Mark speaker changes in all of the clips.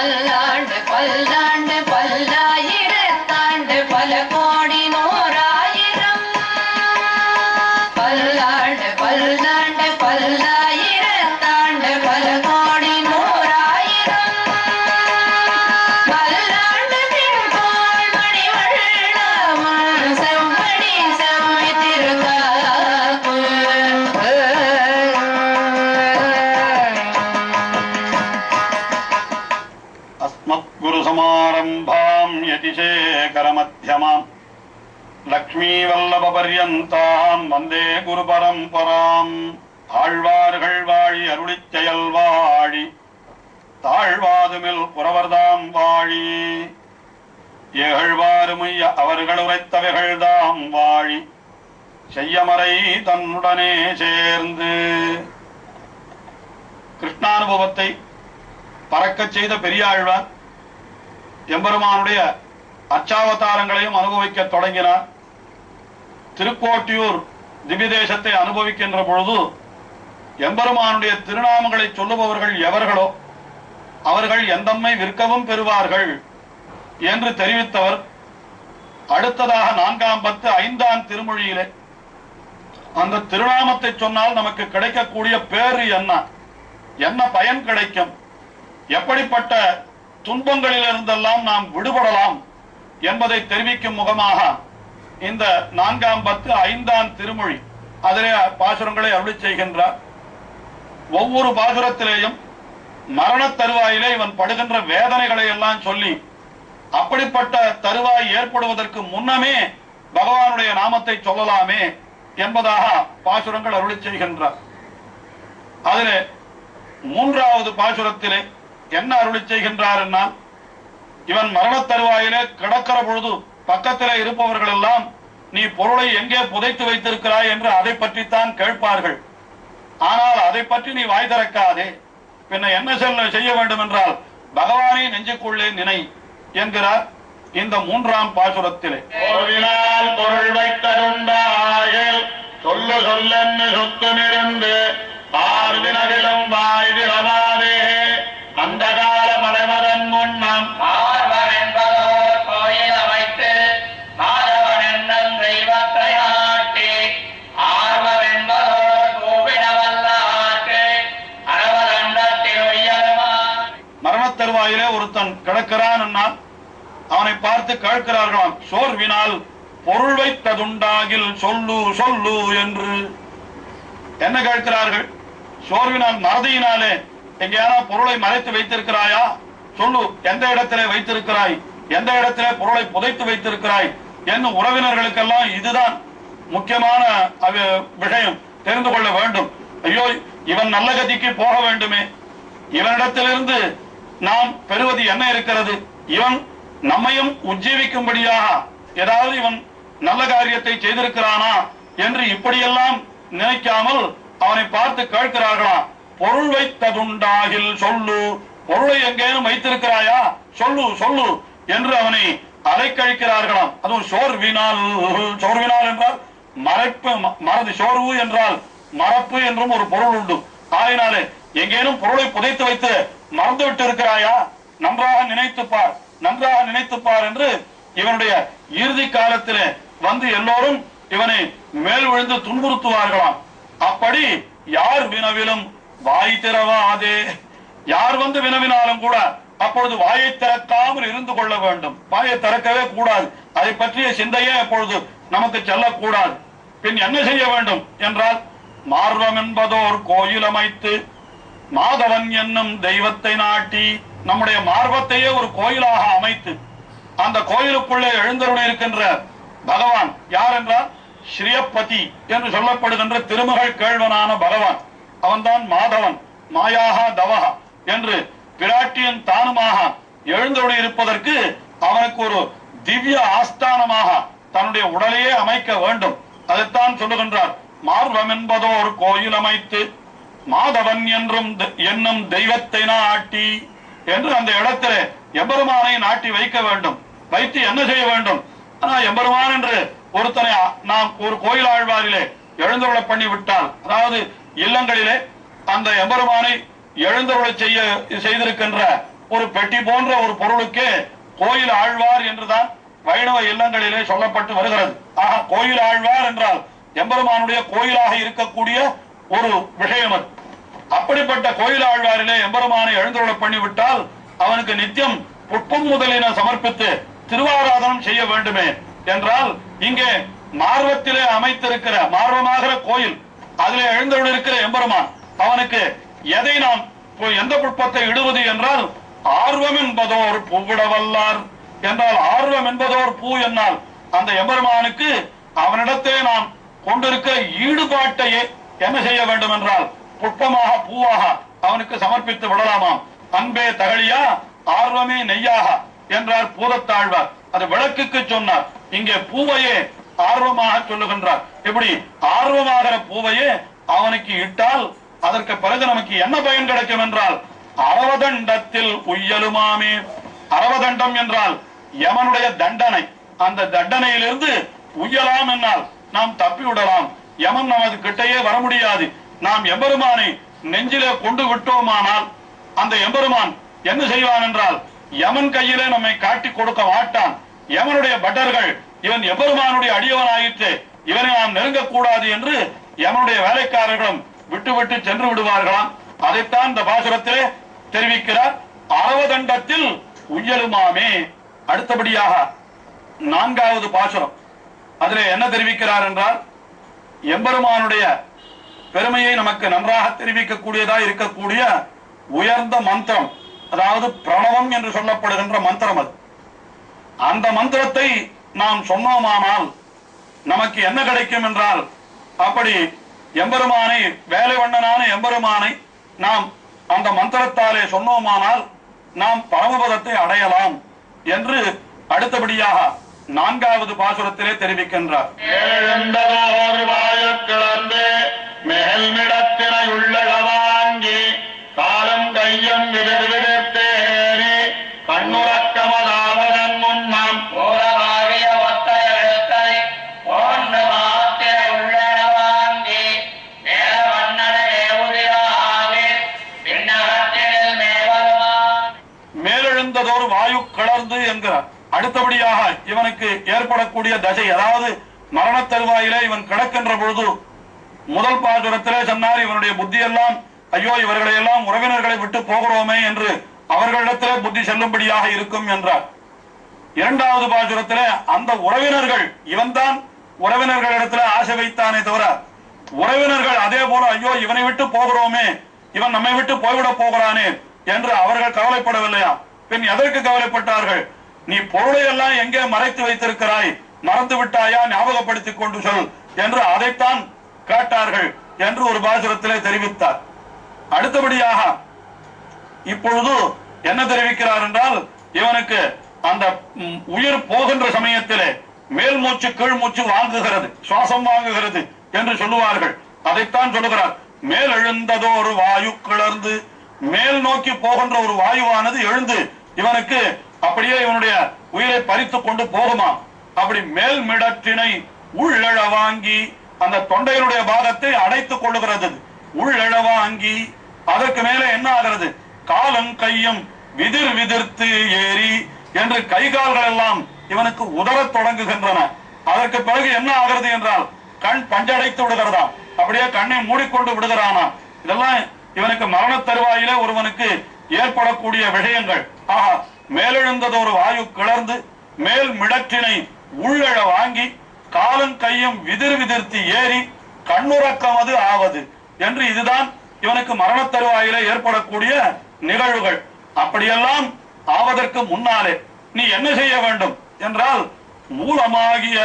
Speaker 1: பல்லாண்டு பல்லாண்டு பல்லாயிரத்தாண்டு பல கோடி நூறாயிரம் பல்லாண்டு பல்லாண்டு பல்லாயிரத்தாண்டு பல கோடி நூறாயிரம் பல்லாண்டு தின்கோள் மணிவண்ணவன் செவ்வடி செவ்வி திருக்காப்பு
Speaker 2: अस्मद्गुरुसमारम्भाम् यतिशेखरमध्यमाम् லக்ஷ்மீவல்லபபர்யந்தாம் வந்தே குருபரம்பராம். ஆழ்வார்கள் வாழி அருளிச் செயல் வாழி தாழ்வாதுமில் புறவர்தாம் வாழி ஏகழ்வாறுமைய அவர்கள் உரைத்தவைகள்தாம் வாழி செய்யமறை தன்னுடனே சேர்ந்து. கிருஷ்ணானுபவத்தை பறக்கச் செய்த பெரியாழ்வார் எம்பெருமானுடைய அச்சாவதாரங்களையும் அனுபவிக்க தொடங்கினார். திருக்கோட்டியூர் திவ்ய தேசத்தை அனுபவிக்கின்ற பொழுது எம்பெருமானுடைய திருநாமங்களை சொல்லுபவர்கள் எவர்களோ அவர்கள் எந்தம்மை விற்கவும் பெறுவார்கள் என்று தெரிவித்தவர். அடுத்ததாக 4ஆம் பத்து 5ஆம் திருமொழியிலே அந்த திருநாமத்தை சொன்னால் நமக்கு கிடைக்கக்கூடிய பேரு என்ன பயன் கிடைக்கும், எப்படிப்பட்ட துன்பங்களிலிருந்தெல்லாம் நாம் விடுபடலாம் என்பதை தெரிவிக்கும் முகமாக இந்த 4ஆம் பத்து 5ஆம் திருமொழி அதிலே பாசுரங்களை அருளிச் செய்கின்றார். ஒவ்வொரு பாசுரத்திலேயும் மரண தருவாயிலே இவன் படுகின்ற வேதனைகளை எல்லாம் சொல்லி அப்படிப்பட்ட தருவாய் ஏற்படுவதற்கு முன்னமே பகவானுடைய நாமத்தை சொல்லலாமே என்பதாக பாசுரங்கள் அருளிச் செய்கின்றார். அதிலே 3ஆவது பாசுரத்திலே என்ன அருளிச் செய்கின்றார் என்னால், இவன் மரண தருவாயிலே கிடக்கிற பொழுது பக்கத்திலே இருப்பவர்கள் எல்லாம் நீ பொருளை எங்கே புதைத்து வைத்திருக்கிறாய் என்று அதை பற்றித்தான் கேட்பார்கள். ஆனால் அதை பற்றி நீ வாய் திறக்காதே, பின்ன என்ன செய்ய வேண்டும் என்றால் பகவானை நெஞ்சுக்குள்ளே நினை என்கிறார் இந்த 3ஆம் பாசுரத்திலே. பொருள் வைத்தருண்டாயில் சொல்லு சொல்லென்னு சொத்துமிருந்து பார்வினவிலும் வாய்திரவாதே அந்த கால மலைமதன் முன்னம்
Speaker 1: மார்பன் என்பதோர் கோயில் அமைத்து மாதவன் என்னும் தெய்வத்தை ஆட்டி ஆர்வம் என்பதோர் கூவிடவல்ல ஆற்று அரவதண்டத்தில் உயருமான்.
Speaker 2: மரண தருவாயிலே ஒருத்தன் கிடக்கிறான் என்னால் அவனை பார்த்து கேட்கிறார்களாம், சோர்வினால் பொருள் வைத்ததுண்டாகில் சொல்லு சொல்லு என்று. என்ன கேட்கிறார்கள்? சோர்வினால் மறதியினாலே எங்கேயான பொருளை மறைத்து வைத்திருக்கிறாயா, சொல்லு, எந்த இடத்திலே வைத்திருக்கிறாய், எந்த இடத்திலே பொருளை புதைத்து வைத்திருக்கிறாய் என்னும் உறவினர்களுக்கெல்லாம் இதுதான் முக்கியமான விஷயம் தெரிந்து கொள்ள வேண்டும். ஐயோ, இவன் நல்ல கதிக்கு போக வேண்டுமே, இவனிடத்திலிருந்து நாம் பெறுவது என்ன இருக்கிறது, இவன் நம்மையும் உஜ்ஜீவிக்கும்படியாக ஏதாவது இவன் நல்ல காரியத்தை செய்திருக்கிறானா என்று இப்படியெல்லாம் நினைக்காமல் அவனை பார்த்து கேட்கிறார்களா, பொருள் வைத்ததுண்டாகில் சொல்லு, பொருளை எங்கேனும் வைத்திருக்கிறாயா, சொல்லு சொல்லு என்று அவனை அலைக்கழிக்கிறார்களாம். அதுவும் சோர்வினால், சோர்வினால் என்றால் மறைப்பு, மறதி, சோர்வு என்றால் மறப்பு என்றும் ஒரு பொருள் உண்டு. ஆயினாலே எங்கேனும் பொருளை புதைத்து வைத்து மறந்து விட்டு இருக்கிறாயா, நன்றாக நினைத்துப்பார், நன்றாக நினைத்துப்பார் என்று இவனுடைய இறுதி காலத்திலே வந்து எல்லோரும் இவனை மேல் விழுந்து துன்புறுத்துவார்களாம். அப்படி யார் வினவிலும் வாய் திறவாதே, யார் வந்து வினவினாலும் கூட அப்பொழுது வாயை திறக்காமல் இருந்து கொள்ள வேண்டும். வாயை திறக்கவே கூடாது, அதை பற்றிய சிந்தையே அப்பொழுது நமக்கு செல்லக்கூடாது. பின் என்ன செய்ய வேண்டும் என்றால், மார்வம் என்பதோர் கோயில் அமைத்து மாதவன் என்னும் தெய்வத்தை நாட்டி, நம்முடைய மார்வத்தையே ஒரு கோயிலாக அமைத்து அந்த கோயிலுக்குள்ளே எழுந்தருளி இருக்கின்ற பகவான் யார் என்றால் ஸ்ரீயப்பதி என்று சொல்லப்படுகின்ற திருமகள் கேழ்வனான பகவான். அவன்தான் மாதவன், மாயாகா தவஹா என்று பிராட்டியின் தானுமாக எழுந்தருளி இருப்பதற்கு அவனுக்கு ஒரு திவ்ய ஆஸ்தானமாக தன்னுடைய உடலையே அமைக்க வேண்டும். அதைத்தான் சொல்லுகின்றார். மார்வம் என்பதோ ஒரு கோயில் அமைத்து மாதவன் என்றும் என்னும் தெய்வத்தை நாட்டி என்று அந்த இடத்திலே எம்பெருமானை நாட்டி வைக்க வேண்டும். வைத்து என்ன செய்ய வேண்டும்? எம்பெருமான் என்று ஒருத்தனை நாம் ஒரு கோயில் ஆழ்வாரிலே எழுந்தருள பண்ணி விட்டால், அதாவது இல்லங்களிலே அந்த எம்பெருமானை எழுந்தருளை செய்திருக்கின்ற ஒரு பெட்டி போன்ற ஒரு பொருளுக்கு கோயில் ஆழ்வார் என்றுதான் வைணவ இல்லங்களிலே சொல்லப்பட்டு வருகிறது. ஆக கோயில் ஆழ்வார் என்றால் எம்பெருமானுடைய கோயிலாக இருக்கக்கூடிய ஒரு விஷயம் அது. அப்படிப்பட்ட கோயில் ஆழ்வாரிலே எம்பெருமானை எழுந்தருள பண்ணிவிட்டால் அவனுக்கு நித்தியம் புட்பம் முதலின சமர்ப்பித்து திருவாராதனம் செய்ய வேண்டுமே என்றால் இங்கே மார்வத்திலே அமைத்திருக்கிற மார்வமாகிற கோயில் அதிலே எழுந்தருள் இருக்கிற எம்பெருமான் அவனுக்கு எதை நாம் எந்த புட்பத்தை இடுவது என்றால் ஆர்வம் என்பதோர் பூவிடவல்லார் என்றால் ஆர்வம் என்பதோர் பூ என்னால் அந்த எம்பெருமானுக்கு அவனிடத்தே நாம் கொண்டிருக்கிற ஈடுபாட்டையே என்ன செய்ய வேண்டும் என்றால் புட்பமாக பூவாக அவனுக்கு சமர்ப்பித்து விடலாமாம். அன்பே தகழியா ஆர்வமே நெய்யாக என்றார் பூதத்தாழ்வார். அது விளக்குக்கு சொன்னார். இங்கே பூவையே ஆர்வமாக சொல்லுகின்றார். இப்படி ஆர்வமாகிற பூவையே அவனுக்கு இட்டால் அதற்கு பிறகு நமக்கு என்ன பயன் கிடைக்கும் என்றால் அரவதண்டத்தில் உய்யலுமாமே. அரவதண்டம் என்றால் யமனுடைய தண்டனை. அந்த தண்டனையிலிருந்து உய்யலாம் என்னால் நாம் தப்பி விடலாம். யமன் நமது கிட்டையே வர முடியாது. நாம் எம்பெருமானை நெஞ்சிலே கொண்டு விட்டோமானால் அந்த எம்பெருமான் என்ன செய்வான் என்றால் யமன் கையிலே நம்மை காட்டி கொடுக்க மாட்டான். யமனுடைய பட்டர்கள் இவன் எம்பெருமானுடைய அடியவனாயிற்று, இவனை நாம் நெருங்கக்கூடாது என்று யமனுடைய வேலைக்காரர்களும் விட்டு சென்று விடுவார்களாம். அதைத்தான் இந்த பாசுரத்திலே தெரிவிக்கிறார். அரவதண்டத்தில் உய்யலுமாமே. அடுத்தபடியாக 4வது பாசுரம் அதிலே என்ன தெரிவிக்கிறார் என்றால் எம்பெருமானுடைய பெருமையை நமக்கு நன்றாக தெரிவிக்கக்கூடியதா இருக்கக்கூடிய உயர்ந்த மந்திரம், அதாவது பிரணவம் என்று சொல்லப்படுகின்ற மந்திரம் அது. அந்த மந்திரத்தை நாம் சொன்னோமானால் நமக்கு என்ன கிடைக்கும் என்றால் அப்படி எம்பெருமானை வேலைவண்ணனான எம்பெருமானை நாம் அந்த மந்திரத்தாலே சொன்னோமானால் நாம் பரமபதத்தை அடையலாம் என்று அடுத்தபடியாக 4வது பாசுரத்திலே தெரிவிக்கின்றார்.
Speaker 1: கிளர்ந்து மேல்மிடத்தினை உள்ளளவாங்கி காலம் கையும் விதிர்விதிர்த்தேறி கண்ணுறக்கமதாவதன் முன்னம் ஓரமாகிய ஒத்த எழுத்தை ஒன்று மாத்திரை உள்ளளவாங்கி மேல வண்ணனை மேவுதிராகி பின்னகத்தில் மேவருமான்.
Speaker 2: மேலெழுந்ததோர் வாயு கிளர்ந்து என்கிறார். அடுத்தபடியாக இவனுக்கு ஏற்படக்கூடிய தசை, அதாவது மரண தருவாயிலே இவன் கிடக்கின்ற பொழுது முதல் பாசுரத்திலே சொன்னார் இவனுடைய புத்தி எல்லாம் ஐயோ இவர்களை எல்லாம் உறவினர்களை விட்டு போகிறோமே என்று அவர்களிடத்திலே புத்தி செல்லும்படியாக இருக்கும் என்றார். 2வது பாசுரத்திலே அந்த உறவினர்கள் இவன்தான் உறவினர்களிடத்திலே ஆசை வைத்தானே தவிர உறவினர்கள் அதே போல ஐயோ இவனை விட்டு போகிறோமே, இவன் நம்மை விட்டு போய்விட போகிறானே என்று அவர்கள் கவலைப்படவில்லையா? பின் எதற்கு கவலைப்பட்டார்கள்? நீ பொருளை எல்லாம் எங்கே மறைத்து வைத்திருக்கிறாய், மறந்து விட்டாயா, ஞாபகப்படுத்திக் கொண்டு சொல் என்று அதைத்தான் கேட்டார்கள் என்று ஒரு பாசுரத்திலே தெரிவித்தார். அடுத்தபடியாக இப்பொழுது என்ன தெரிவிக்கிறார் என்றால் இவனுக்கு அந்த உயிர் போகின்ற சமயத்திலே மேல் மூச்சு கீழ் மூச்சு வாங்குகிறது, சுவாசம் வாங்குகிறது என்று சொல்லுவார்கள். அதைத்தான் சொல்லுகிறார். மேல் எழுந்ததோ ஒரு வாயு கிளர்ந்து, மேல் நோக்கி போகின்ற ஒரு வாயுவானது எழுந்து இவனுக்கு அப்படியே இவனுடைய உயிரை பறித்து கொண்டு போகுமா. அப்படி மேல் மிடத்தினை உள்ளழ வாங்கி அந்த தொண்டையினுடைய பாகத்தை அடைத்துக் கொள்ளுகிறது. உள்ளழ வாங்கி அதற்கு மேலே என்ன ஆகிறது? காலம் கையும் விதிர் விதிர்த்து ஏறி என்று கை கால்கள் எல்லாம் இவனுக்கு உதறத் தொடங்குகின்றன. அதற்கு பிறகு என்ன ஆகிறது என்றால் கண் பஞ்சடைத்து விடுகிறதா, அப்படியே கண்ணை மூடிக்கொண்டு விடுகிறானா. இதெல்லாம் இவனுக்கு மரண தருவாயிலே ஒருவனுக்கு ஏற்படக்கூடிய விஷயங்கள். ஆஹா, மேலெழுந்ததொரு வாயு கிளர்ந்து மேல் மிடற்றினை உள்ளழ வாங்கி காலம் கையும் விதிர் விதிர்த்து ஏறி கண்ணுறக்கமது ஆவது என்று இதுதான் இவனுக்கு மரண தருவாயிலே ஏற்படக்கூடிய நிகழ்வுகள். அப்படியெல்லாம் ஆவதற்கு முன்னாலே நீ என்ன செய்ய வேண்டும் என்றால் மூலமாகிய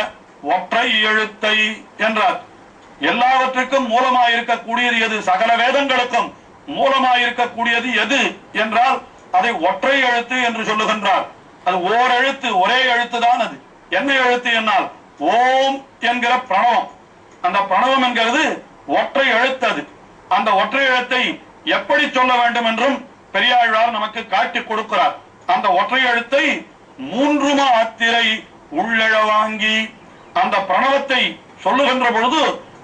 Speaker 2: ஒற்றை எழுத்தை என்றார். எல்லாவற்றுக்கும் மூலமாயிருக்கக்கூடியது எது? சகல வேதங்களுக்கும் மூலமாயிருக்கக்கூடியது எது என்றால் அதை ஒற்றை எழுத்து என்று சொல்லுகின்றார். அது ஓர் எழுத்து, ஒரே எழுத்து தான். அது என்ன எழுத்து என்னால் ஓம் என்கிற பிரணவம். அந்த பிரணவம் என்கிறது ஒற்றை எழுத்தது. அந்த ஒற்றை எழுத்தை எப்படி சொல்ல வேண்டும் என்றும் பெரியாழ்வார் நமக்கு காட்டி கொடுக்கிறார். அந்த ஒற்றை எழுத்தை 3 மாத்திரை உள்ளழ வாங்கி அந்த பிரணவத்தை சொல்லுகின்ற பொழுது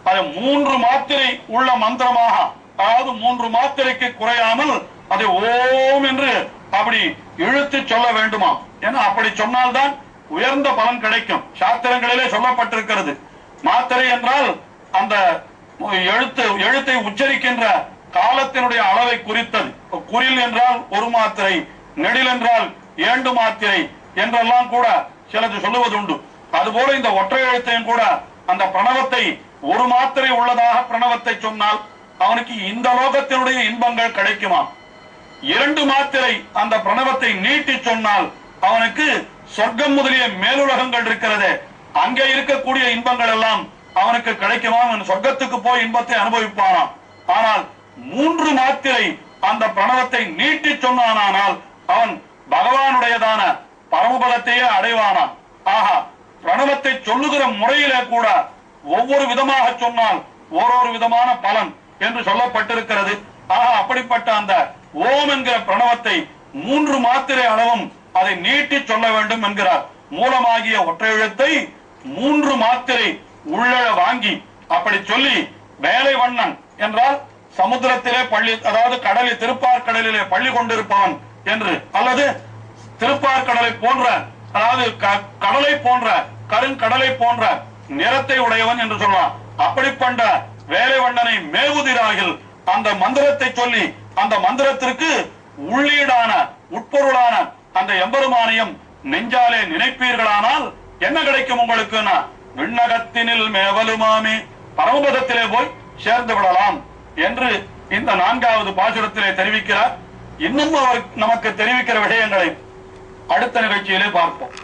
Speaker 2: அது 3 மாத்திரை உள்ள மந்திரமாக, அதாவது 3 மாத்திரைக்கு குறையாமல் அதை ஓம் என்று அப்படி இழுத்து சொல்ல வேண்டுமா? ஏன்னா அப்படி சொன்னால்தான் உயர்ந்த பலன் கிடைக்கும். சாஸ்திரங்களிலே சொல்லப்பட்டிருக்கிறது. மாத்திரை என்றால் அந்த எழுத்தை உச்சரிக்கின்ற காலத்தினுடைய அளவை குறித்தது. குறில் என்றால் ஒரு மாத்திரை, நெடில் என்றால் 2 மாத்திரை என்றெல்லாம் கூட சிலது சொல்லுவது உண்டு. அதுபோல இந்த ஒற்றை எழுத்தையும் கூட அந்த பிரணவத்தை ஒரு மாத்திரை உள்ளதாக பிரணவத்தை சொன்னால் அவனுக்கு இந்த லோகத்தினுடைய இன்பங்கள் கிடைக்குமா? 2 மாத்திரை அந்த பிரணவத்தை நீட்டி சொன்னால் அவனுக்கு சொர்க்கம் முதலிய மேலுலகங்கள் இருக்கிறதே, அங்கே இருக்கக்கூடிய இன்பங்கள் எல்லாம் அவனுக்கு கிடைக்குமா? சொர்க்கத்துக்கு போய் இன்பத்தை அனுபவிப்பானாம். ஆனால் 3 மாத்திரை அந்த பிரணவத்தை நீட்டி சொன்னானால் அவன் பகவானுடையதான பரமபதத்தையே அடைவானாம். ஆஹா, பிரணவத்தை சொல்லுகிற முறையிலே கூட ஒவ்வொரு விதமாக சொன்னால் ஓரொரு விதமான பலன் என்று சொல்லப்பட்டிருக்கிறது. ஆஹா, அப்படிப்பட்ட அந்த ஓம் என்கிற பிரணவத்தை 3 மாத்திரை அளவும் அதை நீட்டி சொல்ல வேண்டும் என்கிறார். மூலமாகிய ஒற்றை எழுத்தை 3 மாத்திரை உள்ளழ வாங்கி அப்படி சொல்லி வேலை வண்ணன் என்றால் சமுத்திரத்திலே பள்ளி, அதாவது கடலில் திருப்பார்கடலிலே பள்ளி கொண்டிருப்பவன் என்று, அல்லது திருப்பார்கடலை போன்ற, அதாவது கடலை போன்ற கருங்கடலை போன்ற நிறத்தை உடையவன் என்று சொல்லலாம். அப்படிப்பட்ட வேலை வண்ணனை மேவுதிராகில் அந்த மந்திரத்தை சொல்லி அந்த மந்திரத்திற்கு உள்ளீடான உட்பொருளான அந்த எம்பெருமானையும் நெஞ்சாலே நினைப்பீர்களானால் என்ன கிடைக்கும் உங்களுக்கு? விண்ணகத்தினில் மேவலுமாமே, பரமபதத்திலே போய் சேர்ந்து விடலாம் என்று இந்த 4வது பாசுரத்திலே தெரிவிக்கிறார். இன்னும் அவர் நமக்கு தெரிவிக்கிற விஷயங்களை அடுத்த நிகழ்ச்சியிலே பார்ப்போம்.